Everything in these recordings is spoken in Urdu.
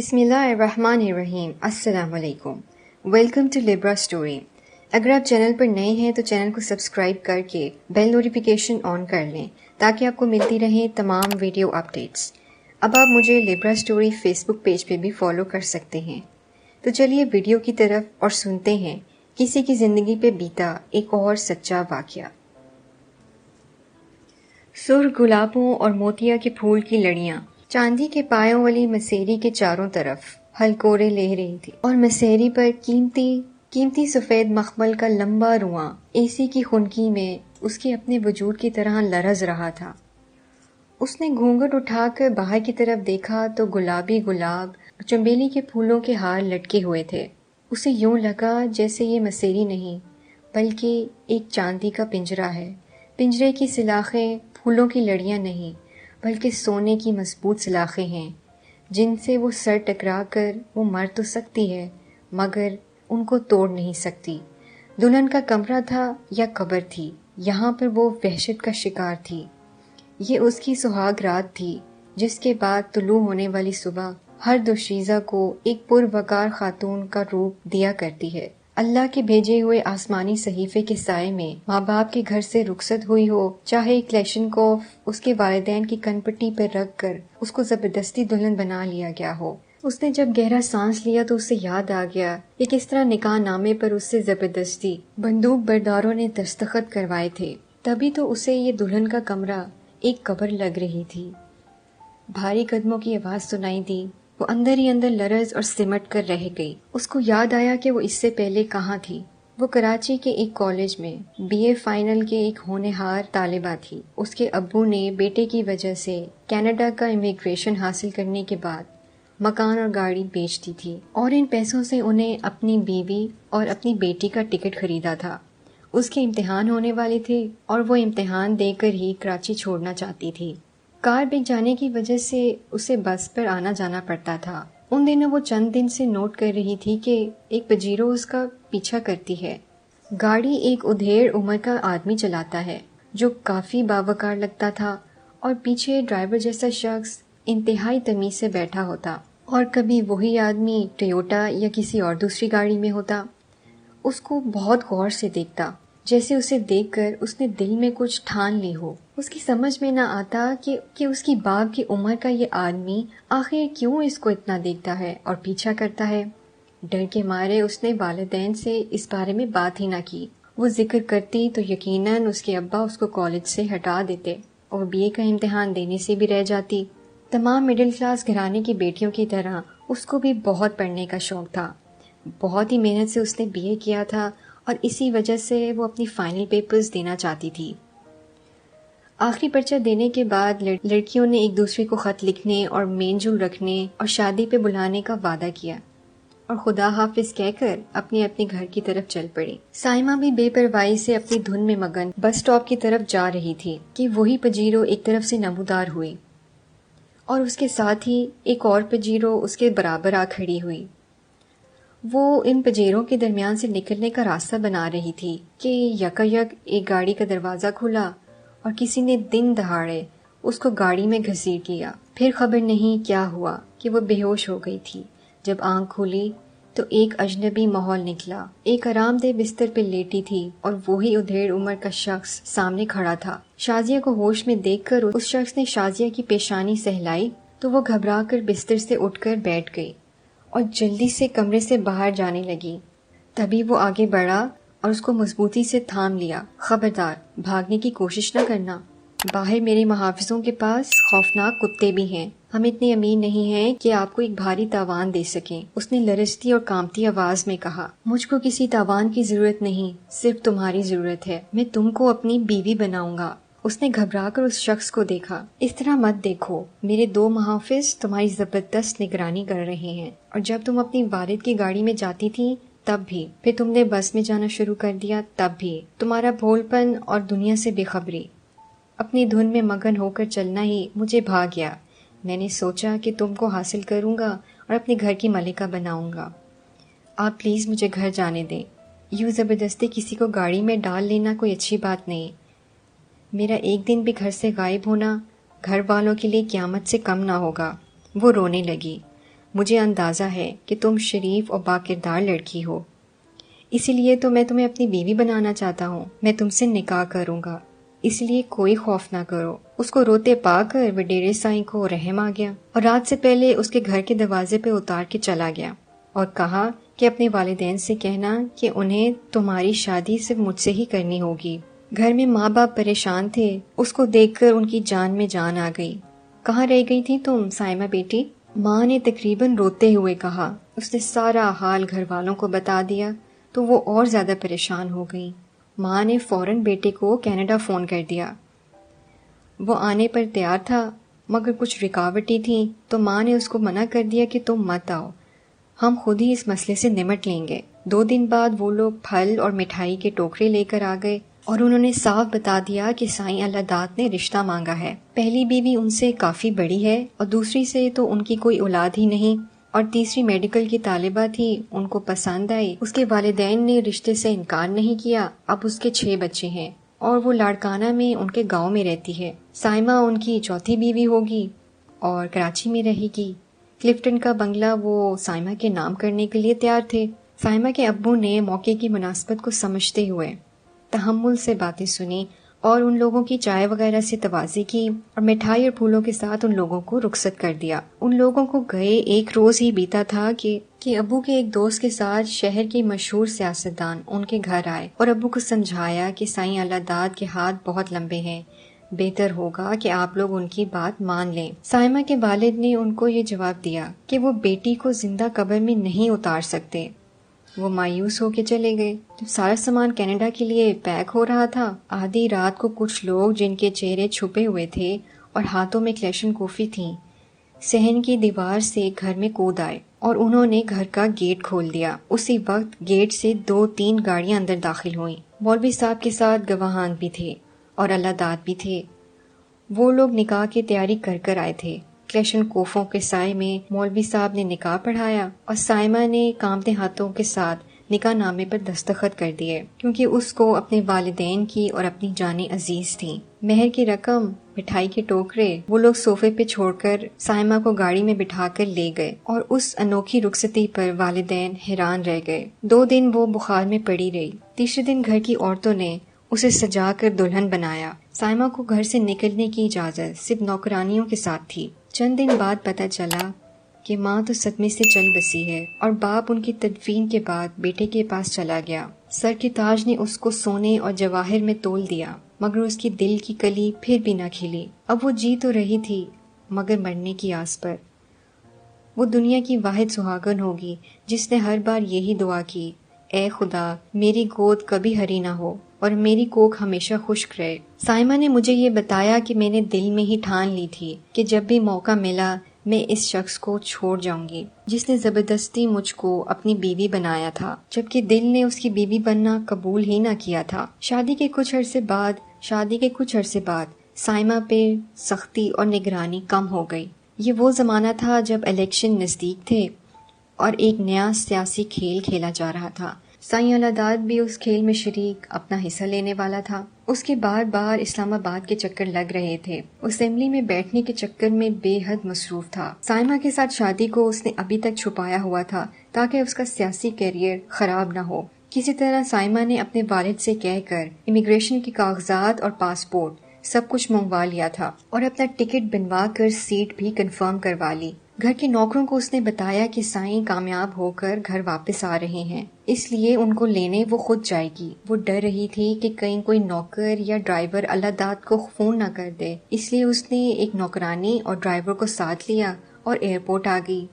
بسم اللہ الرحمن الرحیم۔ السلام علیکم، ویلکم ٹو لبرا اسٹوری۔ اگر آپ چینل پر نئے ہیں تو چینل کو سبسکرائب کر کے بیل نوٹیفیکیشن آن کر لیں تاکہ آپ کو ملتی رہیں تمام ویڈیو اپڈیٹس۔ اب آپ مجھے لبرا اسٹوری فیس بک پیج پہ بھی فالو کر سکتے ہیں۔ تو چلیے ویڈیو کی طرف اور سنتے ہیں کسی کی زندگی پہ بیتا ایک اور سچا واقعہ۔ سرخ گلابوں اور موتیا کے پھول کی لڑیاں چاندی کے پایوں والی مسیری کے چاروں طرف ہلکورے لے رہی تھی، اور مسیری پر قیمتی سفید مخمل کا لمبا رواں اے کی خنکی میں اس کے اپنے وجود کی طرح لرز رہا تھا۔ اس نے گھونگھٹ اٹھا کر باہر کی طرف دیکھا تو گلابی گلاب اور چنبیلی کے پھولوں کے ہار لٹکے ہوئے تھے۔ اسے یوں لگا جیسے یہ مسیری نہیں بلکہ ایک چاندی کا پنجرہ ہے۔ پنجرے کی سلاخیں پھولوں کی لڑیاں نہیں بلکہ سونے کی مضبوط سلاخیں ہیں، جن سے وہ سر ٹکرا کر وہ مر تو سکتی ہے مگر ان کو توڑ نہیں سکتی۔ دلہن کا کمرہ تھا یا قبر تھی، یہاں پر وہ وحشت کا شکار تھی۔ یہ اس کی سہاگ رات تھی جس کے بعد طلوع ہونے والی صبح ہر دوشیزہ کو ایک پروقار خاتون کا روپ دیا کرتی ہے۔ اللہ کے بھیجے ہوئے آسمانی صحیفے کے سائے میں ماں باپ کے گھر سے رخصت ہوئی ہو، چاہے ایک کلیشنکوف اس کے والدین کی کن پٹی پر رکھ کر اس کو زبردستی دلہن بنا لیا گیا ہو۔ اس نے جب گہرا سانس لیا تو اسے یاد آ گیا کہ کس طرح نکاح نامے پر اس سے زبردستی بندوق برداروں نے دستخط کروائے تھے۔ تبھی تو اسے یہ دلہن کا کمرہ ایک قبر لگ رہی تھی۔ بھاری قدموں کی آواز سنائی دی، وہ اندر ہی اندر لرز اور سمٹ کر رہ گئی۔ اس کو یاد آیا کہ وہ اس سے پہلے کہاں تھی۔ وہ کراچی کے ایک کالج میں BA فائنل کے ایک ہونہار طالبہ تھی۔ اس کے ابو نے بیٹے کی وجہ سے کینیڈا کا امیگریشن حاصل کرنے کے بعد مکان اور گاڑی بیچ دی تھی، اور ان پیسوں سے انہیں اپنی بیوی اور اپنی بیٹی کا ٹکٹ خریدا تھا۔ اس کے امتحان ہونے والے تھے اور وہ امتحان دے کر ہی کراچی چھوڑنا چاہتی تھی۔ کار بک جانے کی وجہ سے اسے بس پر آنا جانا پڑتا تھا۔ ان دنوں وہ چند دن سے نوٹ کر رہی تھی کہ ایک پجیرو اس کا پیچھا کرتی ہے۔ گاڑی ایک ادھیڑ عمر کا آدمی چلاتا ہے جو کافی باوقار لگتا تھا، اور پیچھے ڈرائیور جیسا شخص انتہائی تمیز سے بیٹھا ہوتا، اور کبھی وہی آدمی ٹویوٹا یا کسی اور دوسری گاڑی میں ہوتا۔ اس کو بہت غور سے دیکھتا، جیسے اسے دیکھ کر اس نے دل میں کچھ ٹھان لی ہو۔ اس کی سمجھ میں نہ آتا کہ اس کی باپ کی عمر کا یہ آدمی آخر کیوں اس کو اتنا دیکھتا ہے اور پیچھا کرتا ہے۔ ڈر کے مارے اس نے والدین سے اس بارے میں بات ہی نہ کی۔ وہ ذکر کرتی تو یقیناً اس کے ابا اس کو کالج سے ہٹا دیتے اور BA کا امتحان دینے سے بھی رہ جاتی۔ تمام مڈل کلاس گھرانے کی بیٹیوں کی طرح اس کو بھی بہت پڑھنے کا شوق تھا۔ بہت ہی محنت سے اس نے BA کیا تھا اور اسی وجہ سے وہ اپنی فائنل پیپرز دینا چاہتی تھی۔ آخری پرچہ دینے کے بعد لڑکیوں نے ایک دوسرے کو خط لکھنے اور مین جول رکھنے اور شادی پہ بلانے کا وعدہ کیا اور خدا حافظ کہہ کر اپنے اپنے گھر کی طرف چل پڑی۔ سائمہ بھی بے پرواہی سے اپنی دھن میں مگن بس سٹاپ کی طرف جا رہی تھی کہ وہی پجیرو ایک طرف سے نمودار ہوئی اور اس کے ساتھ ہی ایک اور پجیرو اس کے برابر آ کھڑی ہوئی۔ وہ ان پجیروں کے درمیان سے نکلنے کا راستہ بنا رہی تھی کہ یکایک ایک گاڑی کا دروازہ کھلا اور کسی نے دن دہاڑے اس کو گاڑی میں گھسیٹ لیا۔ پھر خبر نہیں کیا ہوا کہ وہ بے ہوش ہو گئی تھی۔ جب آنکھ کھلی تو ایک اجنبی ماحول نکلا۔ ایک آرام دہ بستر پہ لیٹی تھی اور وہی ادھیڑ عمر کا شخص سامنے کھڑا تھا۔ شازیہ کو ہوش میں دیکھ کر اس شخص نے شازیہ کی پیشانی سہلائی تو وہ گھبرا کر بستر سے اٹھ کر بیٹھ گئی اور جلدی سے کمرے سے باہر جانے لگی۔ تبھی وہ آگے بڑھا اور اس کو مضبوطی سے تھام لیا۔ خبردار، بھاگنے کی کوشش نہ کرنا۔ باہر میرے محافظوں کے پاس خوفناک کتے بھی ہیں۔ ہم اتنے امین نہیں ہیں کہ آپ کو ایک بھاری تاوان دے سکیں، اس نے لرزتی اور کانپتی آواز میں کہا۔ مجھ کو کسی تاوان کی ضرورت نہیں، صرف تمہاری ضرورت ہے۔ میں تم کو اپنی بیوی بناؤں گا۔ اس نے گھبرا کر اس شخص کو دیکھا۔ اس طرح مت دیکھو، میرے 2 محافظ تمہاری زبردست نگرانی کر رہے ہیں، اور جب تم اپنی والد کی گاڑی میں جاتی تھی تب بھی، پھر تم نے بس میں جانا شروع کر دیا تب بھی، تمہارا بھول پن اور دنیا سے بے خبری، اپنی دھن میں مگن ہو کر چلنا ہی مجھے بھا گیا۔ میں نے سوچا کہ تم کو حاصل کروں گا اور اپنے گھر کی ملکہ بناؤں گا۔ آپ پلیز مجھے گھر جانے دیں۔ یوں زبردستی کسی کو گاڑی میں ڈال لینا کوئی اچھی بات نہیں۔ میرا ایک دن بھی گھر سے غائب ہونا گھر والوں کے لیے قیامت سے کم نہ ہوگا۔ وہ رونے لگی۔ مجھے اندازہ ہے کہ تم شریف اور باکردار لڑکی ہو، اسی لیے تو میں تمہیں اپنی بیوی بنانا چاہتا ہوں۔ میں تم سے نکاح کروں گا، اس لیے کوئی خوف نہ کرو۔ اس کو روتے پا کر وڈیرے سائیں کو رحم آ گیا اور رات سے پہلے اس کے گھر کے دروازے پہ اتار کے چلا گیا اور کہا کہ اپنے والدین سے کہنا کہ انہیں تمہاری شادی صرف مجھ سے ہی کرنی ہوگی۔ گھر میں ماں باپ پریشان تھے، اس کو دیکھ کر ان کی جان میں جان آ گئی۔ کہاں رہ گئی تھی تم سائمہ بیٹی؟ ماں نے تقریباً روتے ہوئے کہا۔ اس نے سارا حال گھر والوں کو بتا دیا تو وہ اور زیادہ پریشان ہو گئی۔ ماں نے فوراً بیٹے کو کینیڈا فون کر دیا۔ وہ آنے پر تیار تھا مگر کچھ رکاوٹیں تھیں تو ماں نے اس کو منع کر دیا کہ تم مت آؤ، ہم خود ہی اس مسئلے سے نمٹ لیں گے۔ 2 دن بعد وہ لوگ پھل اور مٹھائی کے ٹوکرے لے کر آ گئے اور انہوں نے صاف بتا دیا کہ سائیں اللہ داد نے رشتہ مانگا ہے۔ پہلی بیوی ان سے کافی بڑی ہے اور دوسری سے تو ان کی کوئی اولاد ہی نہیں، اور تیسری میڈیکل کی طالبہ تھی، ان کو پسند آئی۔ اس کے والدین نے رشتے سے انکار نہیں کیا۔ اب اس کے 6 بچے ہیں اور وہ لاڑکانہ میں ان کے گاؤں میں رہتی ہے۔ سائمہ ان کی 4تھی بیوی ہوگی اور کراچی میں رہے گی۔ کلفٹن کا بنگلہ وہ سائمہ کے نام کرنے کے لیے تیار تھے۔ سائمہ کے ابو نے موقع کی مناسبت کو سمجھتے ہوئے تحمل سے باتیں سنی اور ان لوگوں کی چائے وغیرہ سے توازی کی اور مٹھائی اور پھولوں کے ساتھ ان لوگوں کو رخصت کر دیا۔ ان لوگوں کو گئے 1 روز ہی بیتا تھا کہ ابو کے ایک دوست کے ساتھ شہر کے مشہور سیاستدان ان کے گھر آئے اور ابو کو سمجھایا کہ سائیں اللہ داد کے ہاتھ بہت لمبے ہیں، بہتر ہوگا کہ آپ لوگ ان کی بات مان لیں۔ سائمہ کے والد نے ان کو یہ جواب دیا کہ وہ بیٹی کو زندہ قبر میں نہیں اتار سکتے۔ وہ مایوس ہو کے چلے گئے۔ جب سارا سامان کینیڈا کے لیے پیک ہو رہا تھا، آدھی رات کو کچھ لوگ جن کے چہرے چھپے ہوئے تھے اور ہاتھوں میں کلیشن کوفی تھیں، صحن کی دیوار سے گھر میں کود آئے اور انہوں نے گھر کا گیٹ کھول دیا۔ اسی وقت گیٹ سے 2-3 گاڑیاں اندر داخل ہوئیں۔ مولوی صاحب کے ساتھ گواہان بھی تھے اور اللہ داد بھی تھے۔ وہ لوگ نکاح کی تیاری کر آئے تھے۔ کلیشن کوفوں کے سائے میں مولوی صاحب نے نکاح پڑھایا اور سائمہ نے کانپتے ہاتھوں کے ساتھ نکاح نامے پر دستخط کر دیے، کیونکہ اس کو اپنے والدین کی اور اپنی جانیں عزیز تھیں۔ مہر کی رقم، مٹھائی کے ٹوکرے وہ لوگ صوفے پہ چھوڑ کر سائمہ کو گاڑی میں بٹھا کر لے گئے اور اس انوکھی رخصتی پر والدین حیران رہ گئے۔ 2 دن وہ بخار میں پڑی رہی۔ تیسرے دن گھر کی عورتوں نے اسے سجا کر دلہن بنایا۔ سائمہ کو گھر سے نکلنے کی اجازت صرف نوکرانیوں کے ساتھ تھی۔ چند دن بعد پتہ چلا کہ ماں تو صدمے سے چل بسی ہے اور باپ ان کی تدفین کے بعد بیٹے کے پاس چلا گیا۔ سر کے تاج نے اس کو سونے اور جواہر میں تول دیا مگر اس کی دل کی کلی پھر بھی نہ کھلی۔ اب وہ جی تو رہی تھی مگر مرنے کی آس پر۔ وہ دنیا کی واحد سہاگن ہوگی جس نے ہر بار یہی دعا کی، اے خدا میری گود کبھی ہری نہ ہو اور میری کوکھ ہمیشہ خشک رہے۔ سائمہ نے مجھے یہ بتایا کہ میں نے دل میں ہی ٹھان لی تھی کہ جب بھی موقع ملا میں اس شخص کو چھوڑ جاؤں گی جس نے زبردستی مجھ کو اپنی بیوی بنایا تھا، جبکہ دل نے اس کی بیوی بننا قبول ہی نہ کیا تھا۔ شادی کے کچھ عرصے بعد سائمہ پہ سختی اور نگرانی کم ہو گئی۔ یہ وہ زمانہ تھا جب الیکشن نزدیک تھے اور ایک نیا سیاسی کھیل کھیلا جا رہا تھا۔ سائیں اللہ داد بھی اس کھیل میں شریک اپنا حصہ لینے والا تھا۔ اس کے بار بار اسلام آباد کے چکر لگ رہے تھے۔ اسمبلی میں بیٹھنے کے چکر میں بے حد مصروف تھا۔ سائمہ کے ساتھ شادی کو اس نے ابھی تک چھپایا ہوا تھا تاکہ اس کا سیاسی کیریئر خراب نہ ہو۔ کسی طرح سائمہ نے اپنے والد سے کہہ کر امیگریشن کے کاغذات اور پاسپورٹ سب کچھ منگوا لیا تھا اور اپنا ٹکٹ بنوا کر سیٹ بھی کنفرم کروا لی۔ گھر کے نوکروں کو اس نے بتایا کہ سائیں کامیاب ہو کر گھر واپس آ رہے ہیں، اس لیے ان کو لینے وہ خود جائے گی۔ وہ ڈر رہی تھی کہ کہیں کوئی نوکر یا ڈرائیور اللہ داد کو فون نہ کر دے، اس لیے اس نے ایک نوکرانی اور ڈرائیور کو ساتھ لیا اور ایئرپورٹ آ گئی۔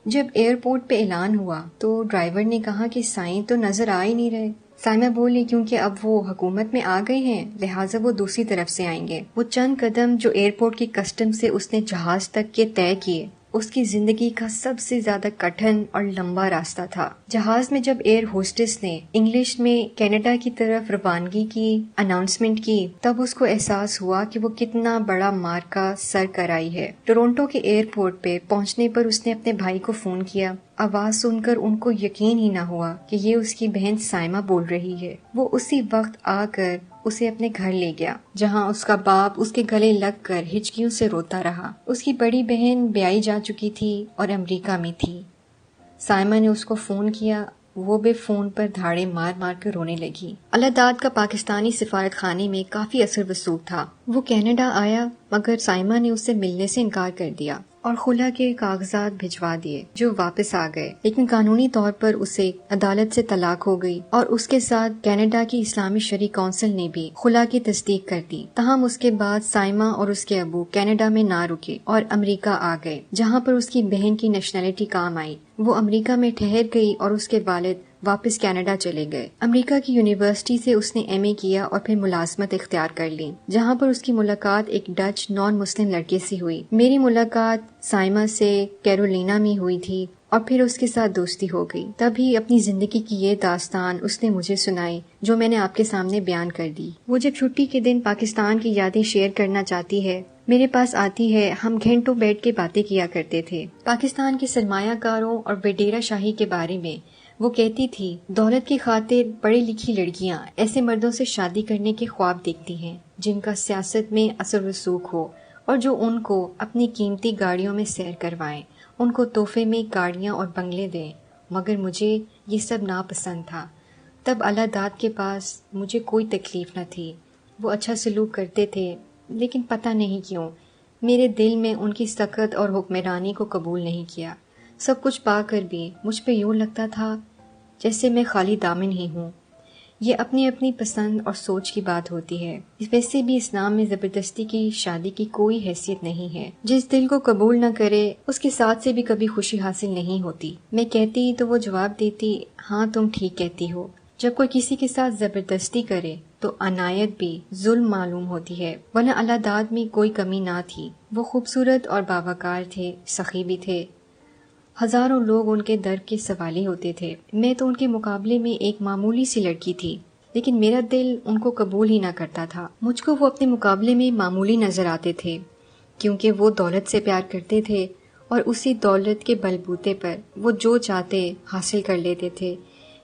جب ایئرپورٹ پہ اعلان ہوا تو ڈرائیور نے کہا کہ سائیں تو نظر آ ہی نہیں رہے۔ سائمہ بولی کیونکہ اب وہ حکومت میں آ گئے ہیں لہٰذا وہ دوسری طرف سے آئیں گے۔ وہ چند قدم جو ایئرپورٹ کی کسٹم سے اس نے جہاز تک کے طے کیے اس کی زندگی کا سب سے زیادہ کٹھن اور لمبا راستہ تھا۔ جہاز میں جب ایئر ہوسٹس نے انگلش میں کینیڈا کی طرف روانگی کی اناؤنسمنٹ کی تب اس کو احساس ہوا کہ وہ کتنا بڑا مارکا سر کر آئی ہے۔ ٹورنٹو کے ایئرپورٹ پہ پہنچنے پر اس نے اپنے بھائی کو فون کیا۔ آواز سن کر ان کو یقین ہی نہ ہوا کہ یہ اس کی بہن سائمہ بول رہی ہے۔ وہ اسی وقت آ کر اسے اپنے گھر لے گیا، جہاں اس کا باپ اس کے گلے لگ کر ہچکیوں سے روتا رہا۔ اس کی بڑی بہن بیائی جا چکی تھی اور امریکہ میں تھی۔ سائمہ نے اس کو فون کیا، وہ بھی فون پر دھاڑے مار مار کر رونے لگی۔ اللہ داد کا پاکستانی سفارت خانے میں کافی اثر رسوخ تھا۔ وہ کینیڈا آیا، مگر سائمہ نے اس سے ملنے سے انکار کر دیا اور خلا کے کاغذات بھجوا دیے، جو واپس آ گئے، لیکن قانونی طور پر اسے عدالت سے طلاق ہو گئی اور اس کے ساتھ کینیڈا کی اسلامی شرعی کونسل نے بھی خلا کی تصدیق کر دی۔ تاہم اس کے بعد سائمہ اور اس کے ابو کینیڈا میں نہ رکے اور امریکہ آ گئے، جہاں پر اس کی بہن کی نیشنلٹی کام آئی۔ وہ امریکہ میں ٹھہر گئی اور اس کے والد واپس کینیڈا چلے گئے۔ امریکہ کی یونیورسٹی سے اس نے ایم اے کیا اور پھر ملازمت اختیار کر لی، جہاں پر اس کی ملاقات ایک ڈچ نان مسلم لڑکے سے ہوئی۔ میری ملاقات سائمہ سے کیرولینا میں ہوئی تھی اور پھر اس کے ساتھ دوستی ہو گئی۔ تبھی اپنی زندگی کی یہ داستان اس نے مجھے سنائی، جو میں نے آپ کے سامنے بیان کر دی۔ وہ جب چھٹی کے دن پاکستان کی یادیں شیئر کرنا چاہتی ہے، میرے پاس آتی ہے، ہم گھنٹوں بیٹھ کے باتیں کیا کرتے تھے پاکستان کے سرمایہ کاروں اور وڈیرا شاہی کے بارے میں۔ وہ کہتی تھی، دولت کی خاطر پڑھی لکھی لڑکیاں ایسے مردوں سے شادی کرنے کے خواب دیکھتی ہیں جن کا سیاست میں اثر رسوخ ہو اور جو ان کو اپنی قیمتی گاڑیوں میں سیر کروائیں، ان کو تحفے میں گاڑیاں اور بنگلے دیں۔ مگر مجھے یہ سب ناپسند تھا۔ تب اللہ داد کے پاس مجھے کوئی تکلیف نہ تھی، وہ اچھا سلوک کرتے تھے، لیکن پتہ نہیں کیوں میرے دل میں ان کی سخت اور حکمرانی کو قبول نہیں کیا۔ سب کچھ پا کر بھی مجھ پہ یوں لگتا تھا جیسے میں خالی دامن ہی ہوں۔ یہ اپنی اپنی پسند اور سوچ کی بات ہوتی ہے۔ ویسے بھی اسلام میں زبردستی کی شادی کی کوئی حیثیت نہیں ہے۔ جس دل کو قبول نہ کرے اس کے ساتھ سے بھی کبھی خوشی حاصل نہیں ہوتی۔ میں کہتی تو وہ جواب دیتی، ہاں تم ٹھیک کہتی ہو۔ جب کوئی کسی کے ساتھ زبردستی کرے تو عنایت بھی ظلم معلوم ہوتی ہے، ورنہ اللہ داد میں کوئی کمی نہ تھی۔ وہ خوبصورت اور باوقار تھے، سخی بھی تھے۔ ہزاروں لوگ ان کے در کے سوالی ہوتے تھے۔ میں تو ان کے مقابلے میں ایک معمولی سی لڑکی تھی، لیکن میرا دل ان کو قبول ہی نہ کرتا تھا۔ مجھ کو وہ اپنے مقابلے میں معمولی نظر آتے تھے، کیونکہ وہ دولت سے پیار کرتے تھے اور اسی دولت کے بلبوتے پر وہ جو چاہتے حاصل کر لیتے تھے۔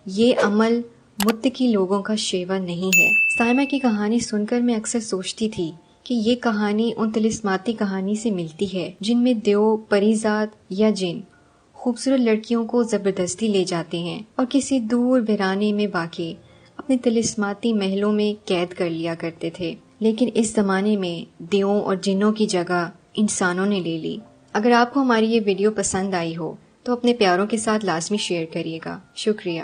یہ عمل متقی لوگوں کا شیوا نہیں ہے۔ سائمہ کی کہانی سن کر میں اکثر سوچتی تھی کہ یہ کہانی ان طلسماتی کہانی سے ملتی ہے جن میں دیو، پریزاد یا جن خوبصورت لڑکیوں کو زبردستی لے جاتے ہیں اور کسی دور ویرانے میں واقع اپنے طلسماتی محلوں میں قید کر لیا کرتے تھے، لیکن اس زمانے میں دیووں اور جنوں کی جگہ انسانوں نے لے لی۔ اگر آپ کو ہماری یہ ویڈیو پسند آئی ہو تو اپنے پیاروں کے ساتھ لازمی شیئر کریے گا۔ شکریہ۔